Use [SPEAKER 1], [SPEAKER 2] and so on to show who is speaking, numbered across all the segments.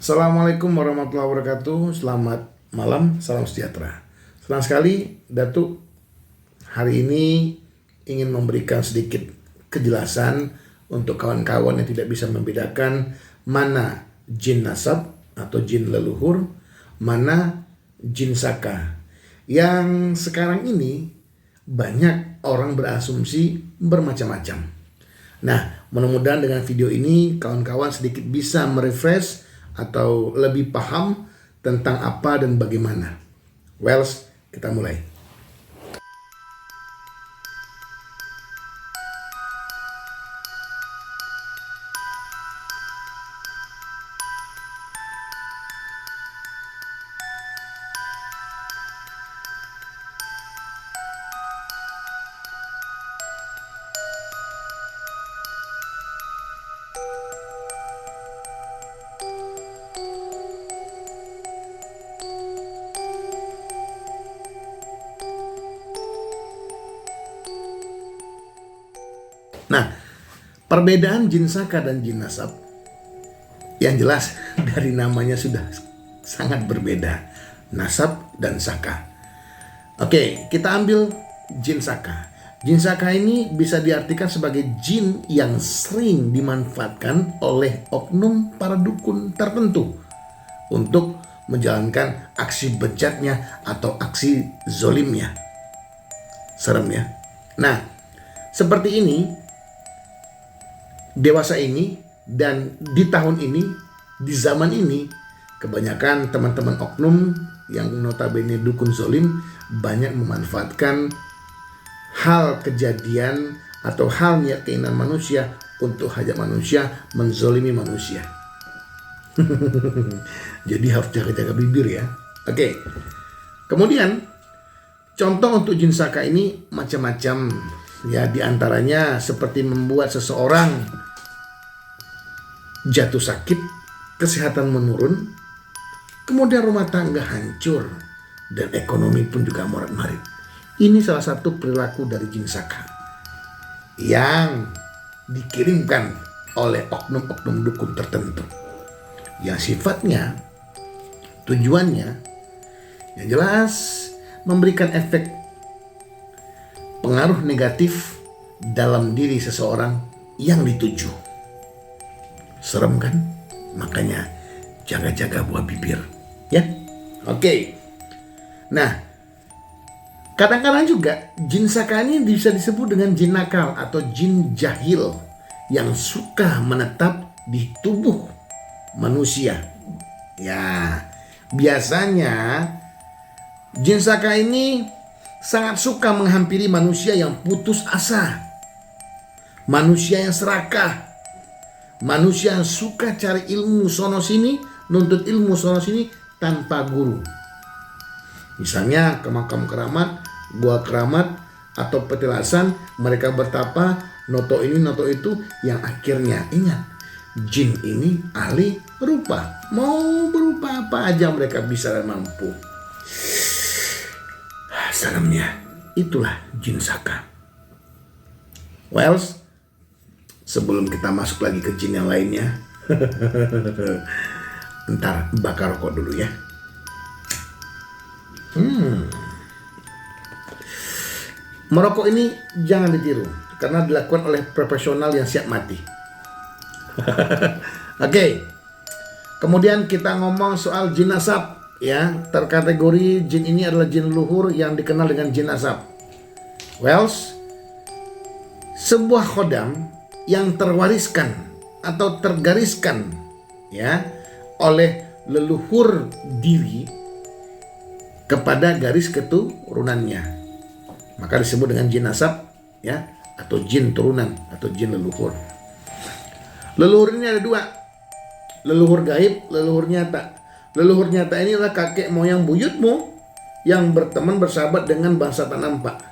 [SPEAKER 1] Assalamualaikum warahmatullahi wabarakatuh. Selamat malam, salam sejahtera. Senang sekali Datuk hari ini ingin memberikan sedikit kejelasan untuk kawan-kawan yang tidak bisa membedakan mana jin nasab atau jin leluhur, mana jin saka. Yang sekarang ini banyak orang berasumsi bermacam-macam. Nah, mudah-mudahan dengan video ini kawan-kawan sedikit bisa merefresh atau lebih paham tentang apa dan bagaimana. Kita mulai. Nah, perbedaan jin saka dan jin nasab yang jelas dari namanya sudah sangat berbeda. Nasab dan saka. Oke, kita ambil jin saka. Jin saka ini bisa diartikan sebagai jin yang sering dimanfaatkan oleh oknum para dukun tertentu untuk menjalankan aksi bejatnya atau aksi zolimnya. Serem ya. Nah, seperti ini dewasa ini dan di tahun ini, di zaman ini, kebanyakan teman-teman oknum yang notabene dukun zolim banyak memanfaatkan hal kejadian atau hal niat keinginan manusia untuk hajat manusia, menzolimi manusia. Jadi harus jaga-jaga bibir ya. Oke. Kemudian contoh untuk jin saka ini macam-macam ya, diantaranya seperti membuat seseorang jatuh sakit, kesehatan menurun, kemudian rumah tangga hancur, dan ekonomi pun juga morat-marit. Ini salah satu perilaku dari jin saka yang dikirimkan oleh oknum-oknum dukun tertentu, yang sifatnya, tujuannya yang jelas memberikan efek pengaruh negatif dalam diri seseorang yang dituju. Serem kan? Makanya jaga-jaga buah bibir ya. Oke. Nah, kadang-kadang juga jin saka ini bisa disebut dengan jin nakal atau jin jahil yang suka menetap di tubuh manusia. Ya, biasanya jin saka ini sangat suka menghampiri manusia yang putus asa, manusia yang serakah, manusia yang suka cari ilmu sono sini, nuntut ilmu sono sini tanpa guru. Misalnya ke makam keramat, gua keramat, atau petilasan, mereka bertapa, noto ini, noto itu, yang akhirnya ingat, jin ini ahli rupa. Mau berupa apa aja mereka bisa dan mampu. Seremnya, itulah jin saka. Sebelum kita masuk lagi ke jin yang lainnya, ntar bakar rokok dulu ya. Merokok ini jangan ditiru karena dilakukan oleh profesional yang siap mati. Oke. Kemudian kita ngomong soal jin nasab ya. Terkategori jin ini adalah jin leluhur yang dikenal dengan jin nasab. Sebuah khodam yang terwariskan atau tergariskan ya oleh leluhur diri kepada garis keturunannya, maka disebut dengan jin nasab ya, atau jin turunan atau jin leluhur. Leluhur ini ada dua, leluhur gaib, leluhur nyata. Leluhur nyata ini adalah kakek moyang buyutmu yang berteman bersahabat dengan bangsa tak nampak.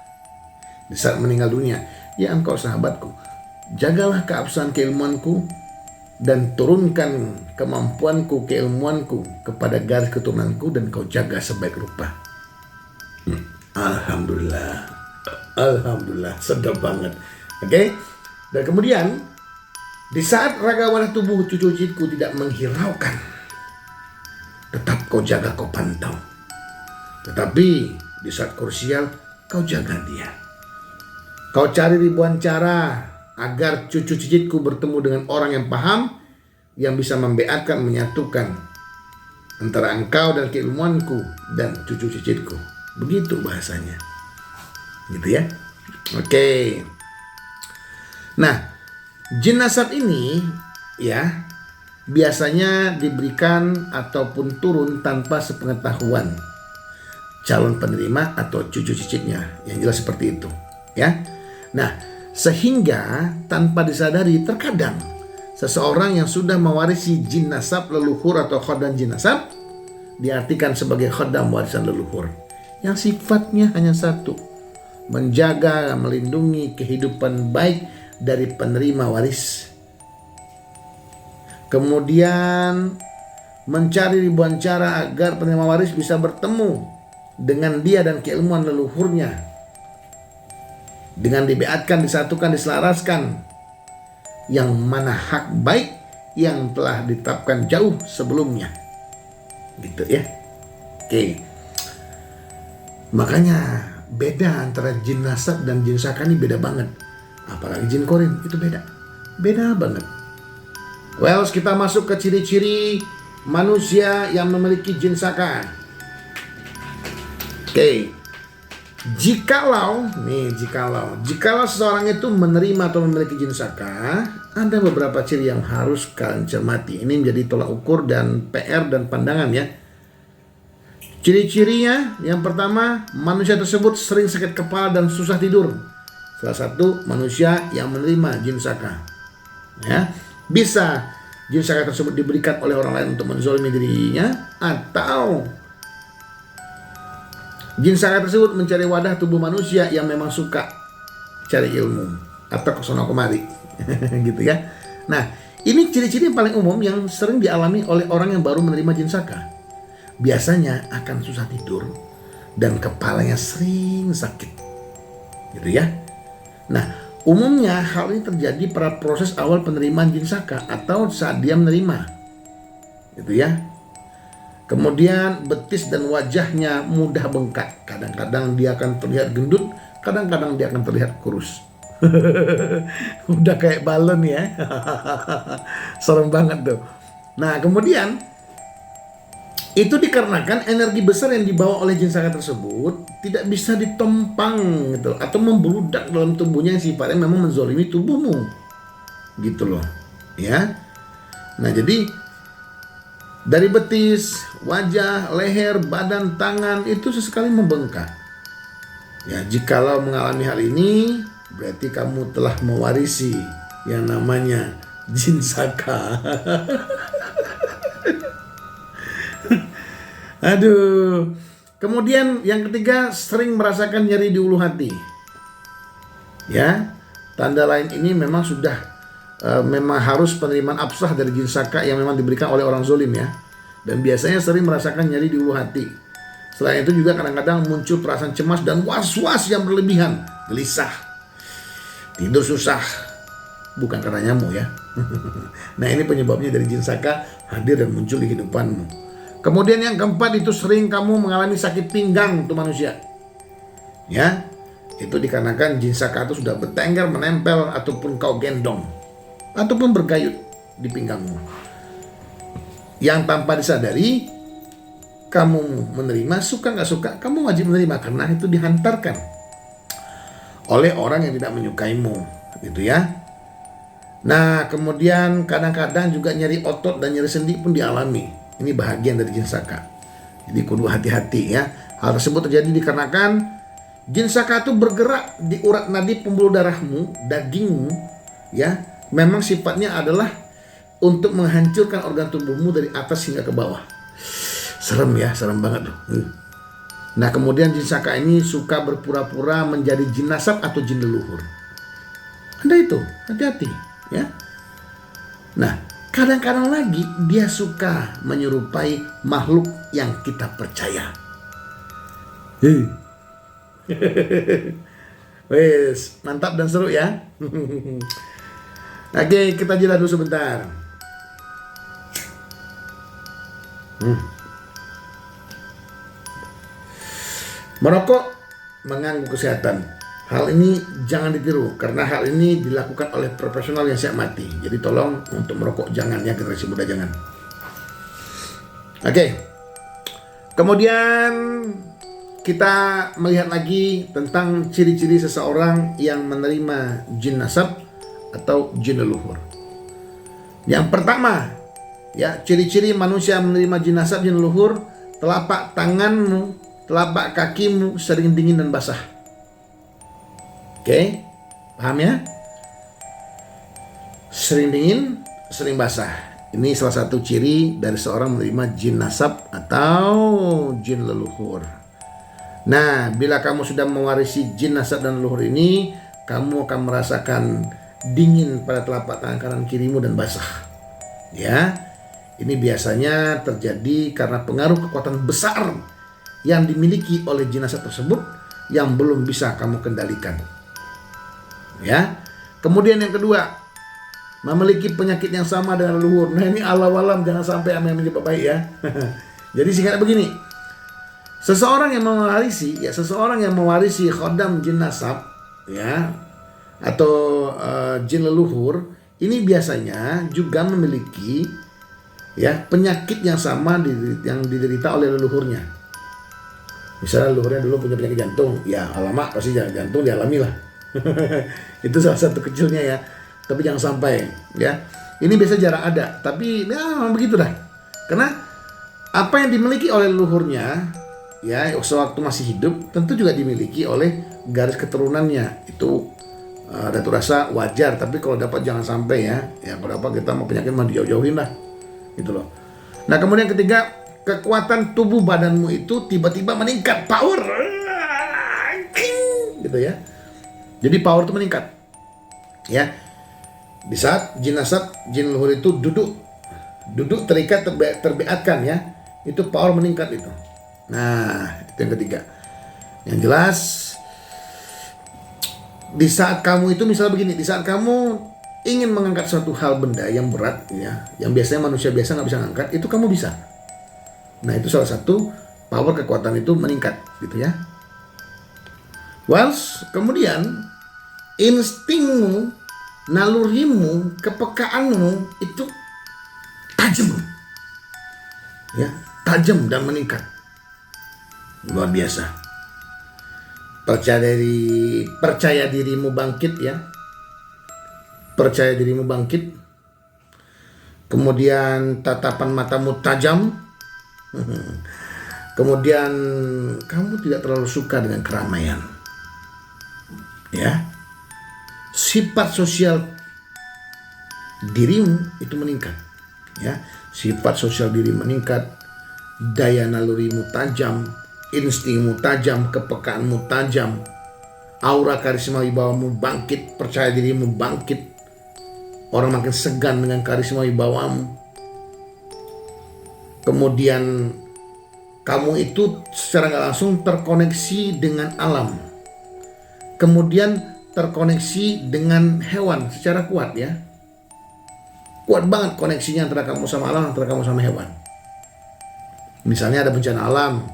[SPEAKER 1] Di saat meninggal dunia, ya engkau sahabatku, jagalah keabsahan keilmuanku dan turunkan kemampuanku, keilmuanku kepada garis keturunanku dan kau jaga sebaik rupa. Alhamdulillah. Alhamdulillah, sedap banget. Oke. Dan kemudian di saat ragawan tubuh cucu-cucuku tidak menghiraukan kau jaga, kau pantau. Tetapi di saat krusial, kau jaga dia. Kau cari ribuan cara agar cucu cicitku bertemu dengan orang yang paham, yang bisa membeatkan, menyatukan antara engkau dan keilmuanku dan cucu cicitku. Begitu bahasanya. Gitu ya. Oke. Nah, jin nasab ini ya biasanya diberikan ataupun turun tanpa sepengetahuan calon penerima atau cucu cicitnya. Yang jelas seperti itu, ya. Nah, sehingga tanpa disadari terkadang seseorang yang sudah mewarisi jin nasab leluhur atau khodam jin nasab diartikan sebagai khodam warisan leluhur yang sifatnya hanya satu, menjaga, melindungi kehidupan baik dari penerima waris. Kemudian mencari ribuan cara agar penerima waris bisa bertemu dengan dia dan keilmuan leluhurnya, dengan dibeatkan, disatukan, diselaraskan, yang mana hak baik yang telah ditetapkan jauh sebelumnya. Gitu ya. Oke. Makanya beda antara jin nasab dan jin saka ini beda banget. Apalagi jin korin itu beda. Beda banget. Well, kita masuk ke ciri-ciri manusia yang memiliki jin saka. Oke. Jikalau seseorang itu menerima atau memiliki jin saka, ada beberapa ciri yang harus kalian cermati. Ini menjadi tolak ukur dan PR dan pandangan ya. Ciri-cirinya, yang pertama, manusia tersebut sering sakit kepala dan susah tidur. Salah satu manusia yang menerima jin saka. Ya, bisa jin saka tersebut diberikan oleh orang lain untuk menzalimi dirinya, atau jin saka tersebut mencari wadah tubuh manusia yang memang suka cari ilmu atau kesana kemari. Gitu ya. Nah, ini ciri-ciri yang paling umum yang sering dialami oleh orang yang baru menerima jin saka. Biasanya akan susah tidur dan kepalanya sering sakit. Gitu ya. Nah, umumnya hal ini terjadi pada proses awal penerimaan jin saka atau saat dia menerima. Gitu ya. Kemudian betis dan wajahnya mudah bengkak. Kadang-kadang dia akan terlihat gendut, kadang-kadang dia akan terlihat kurus. Udah kayak balon ya. Serem banget tuh. Nah, kemudian itu dikarenakan energi besar yang dibawa oleh jin saka tersebut tidak bisa ditopang gitu, atau membludak dalam tubuhnya yang sifatnya memang menzolimi tubuhmu. Gitu loh. Ya. Nah, jadi dari betis, wajah, leher, badan, tangan itu sesekali membengkak. Ya, jikalau mengalami hal ini, berarti kamu telah mewarisi yang namanya jin saka. Aduh. Kemudian yang ketiga, sering merasakan nyeri di ulu hati. Ya, tanda lain ini memang sudah memang harus penerimaan absah dari jin saka yang memang diberikan oleh orang zolim ya. Dan biasanya sering merasakan nyeri di ulu hati. Selain itu juga kadang-kadang muncul perasaan cemas dan was-was yang berlebihan, gelisah, tidur susah, bukan karena nyamuk ya. Nah, ini penyebabnya dari jin saka hadir dan muncul di kehidupanmu. Kemudian yang keempat, itu sering kamu mengalami sakit pinggang tuh manusia. Ya, itu dikarenakan jin saka itu sudah bertengger, menempel, ataupun kau gendong, ataupun bergayut di pinggangmu. Yang tanpa disadari, kamu menerima, suka gak suka, kamu wajib menerima karena itu dihantarkan oleh orang yang tidak menyukaimu, gitu ya. Nah, kemudian kadang-kadang juga nyeri otot dan nyeri sendi pun dialami. Ini bahagian dari jin saka. Jadi kudu hati-hati ya. Hal tersebut terjadi dikarenakan jin saka itu bergerak di urat nadi pembuluh darahmu, dagingmu, ya. Memang sifatnya adalah untuk menghancurkan organ tubuhmu dari atas hingga ke bawah. Serem ya, serem banget loh. Nah, kemudian jin saka ini suka berpura-pura menjadi jin nasab atau jin leluhur. Anda itu, hati-hati ya. Nah, kadang-kadang lagi dia suka menyerupai makhluk yang kita percaya. Wes, mantap dan seru ya. Oke, kita jeda dulu sebentar. Merokok mengganggu kesehatan. Hal ini jangan ditiru karena hal ini dilakukan oleh profesional yang siap mati. Jadi tolong untuk merokok jangan ya, generasi muda jangan. Oke. Kemudian kita melihat lagi tentang ciri-ciri seseorang yang menerima jin nasab atau jin leluhur. Yang pertama, ya, ciri-ciri manusia menerima jin nasab, jin leluhur: telapak tanganmu, telapak kakimu sering dingin dan basah. Oke, paham ya? Sering dingin, sering basah. Ini salah satu ciri dari seorang menerima jin nasab atau jin leluhur. Nah, bila kamu sudah mewarisi jin nasab dan leluhur ini, kamu akan merasakan dingin pada telapak tangan kanan kirimu dan basah. Ya, ini biasanya terjadi karena pengaruh kekuatan besar yang dimiliki oleh jin nasab tersebut yang belum bisa kamu kendalikan. Ya, kemudian yang kedua, memiliki penyakit yang sama dengan leluhur. Nah, ini alam-alam, jangan sampai yang menyebab baik ya. Jadi singkatnya begini, seseorang yang mewarisi khodam jin nasab, ya, atau jin leluhur, ini biasanya juga memiliki, ya, penyakit yang sama yang diderita oleh leluhurnya. Misalnya leluhurnya dulu punya penyakit jantung, ya alamak pasti jantung dialami lah. Itu salah satu kecilnya ya, tapi jangan sampai ya. Ini biasa jarang ada, tapi ya memang begitu dah. Karena apa yang dimiliki oleh leluhurnya, ya, sewaktu masih hidup, tentu juga dimiliki oleh garis keturunannya. Itu Datu rasa wajar, tapi kalau dapat jangan sampai ya. Ya kalau dapat kita mau penyakit mah dijauh-jauhin lah, gitu loh. Nah, kemudian ketiga, kekuatan tubuh badanmu itu tiba-tiba meningkat, power, gitu ya. Jadi power itu meningkat, ya. Di saat jin nasab, jin leluhur itu duduk terikat, terbeatkan ya, itu power meningkat itu. Nah, itu yang ketiga. Yang jelas, di saat kamu itu misalnya begini, di saat kamu ingin mengangkat suatu hal benda yang berat ya, yang biasanya manusia biasa nggak bisa ngangkat, itu kamu bisa. Nah, itu salah satu power kekuatan itu meningkat gitu ya. Kemudian instingmu, nalurimu, kepekaanmu itu tajam, ya, tajam dan meningkat, luar biasa. Percaya dirimu bangkit ya, percaya dirimu bangkit. Kemudian tatapan matamu tajam. Kemudian kamu tidak terlalu suka dengan keramaian. Ya, sifat sosial dirimu itu meningkat. Ya, sifat sosial diri meningkat, daya nalurimu tajam, instingmu tajam, kepekaanmu tajam, aura karisma wibawamu bangkit, percaya dirimu bangkit. Orang makin segan dengan karisma wibawamu. Kemudian kamu itu secara nggak langsung terkoneksi dengan alam. Kemudian terkoneksi dengan hewan secara kuat ya. Kuat banget koneksinya antara kamu sama alam, antara kamu sama hewan. Misalnya ada bencana alam,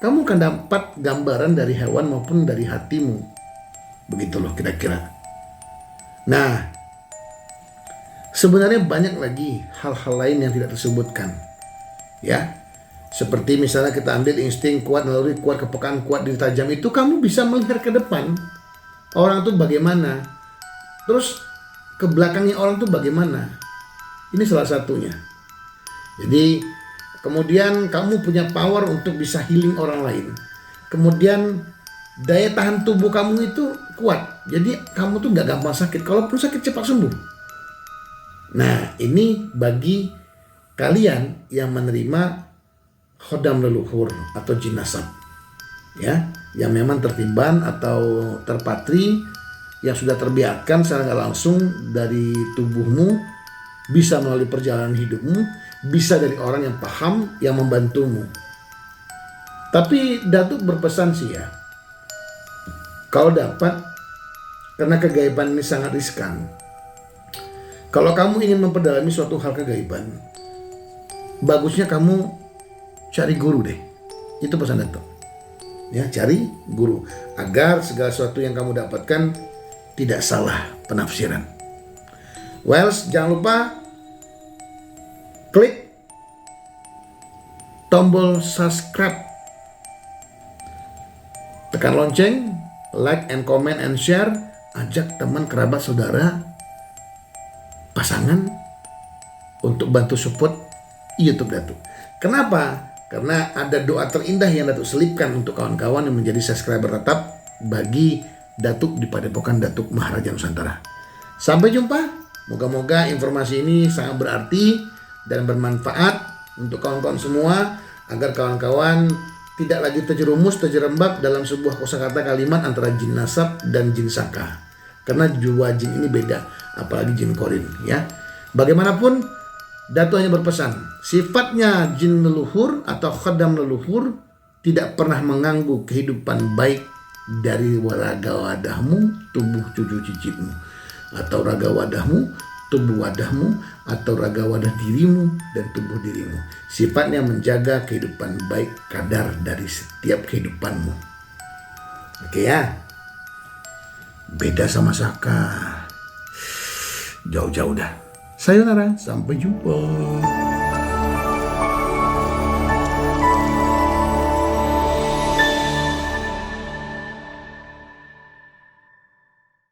[SPEAKER 1] kamu akan dapat gambaran dari hewan maupun dari hatimu. Begitu loh kira-kira. Nah, sebenarnya banyak lagi hal-hal lain yang tidak tersebutkan. Ya, seperti misalnya kita ambil insting kuat, naluri kuat, kepekaan kuat, diri tajam, itu kamu bisa melihat ke depan orang itu bagaimana, terus ke belakangnya orang itu bagaimana. Ini salah satunya. Jadi kemudian kamu punya power untuk bisa healing orang lain. Kemudian daya tahan tubuh kamu itu kuat. Jadi kamu tuh gak gampang sakit. Kalaupun sakit cepat sembuh. Nah, ini bagi kalian yang menerima khodam leluhur atau jin nasab, ya, yang memang tertiban atau terpatri, yang sudah terbiarkan secara nggak langsung dari tubuhmu, bisa melalui perjalanan hidupmu, bisa dari orang yang paham, yang membantumu. Tapi Datuk berpesan sih ya, kalau dapat, karena kegaiban ini sangat riskan. Kalau kamu ingin memperdalami suatu hal kegaiban, bagusnya kamu cari guru deh. Itu pesan Datuk. Ya, cari guru agar segala sesuatu yang kamu dapatkan tidak salah penafsiran. Well, jangan lupa klik tombol subscribe, tekan lonceng, like and comment and share, ajak teman, kerabat, saudara, pasangan untuk bantu support YouTube Datuk. Kenapa? Karena ada doa terindah yang Datuk selipkan untuk kawan-kawan yang menjadi subscriber tetap bagi Datuk di Padepokan Datuk Maharaja Nusantara. Sampai jumpa. Moga-moga informasi ini sangat berarti dan bermanfaat untuk kawan-kawan semua, agar kawan-kawan tidak lagi terjerumus, terjerembab dalam sebuah kosakata kalimat antara jin nasab dan jin saka. Karena dua jin ini beda, apalagi jin korin, ya. Bagaimanapun, Datuk hanya berpesan, sifatnya jin leluhur atau khadam leluhur tidak pernah mengganggu kehidupan baik dari raga wadahmu, tubuh cucu cicitmu, atau raga wadahmu, tubuh wadahmu, atau raga wadah dirimu dan tubuh dirimu. Sifatnya menjaga kehidupan baik kadar dari setiap kehidupanmu. Oke ya? Beda sama saka. Jauh-jauh dah. Sayonara, sampai jumpa.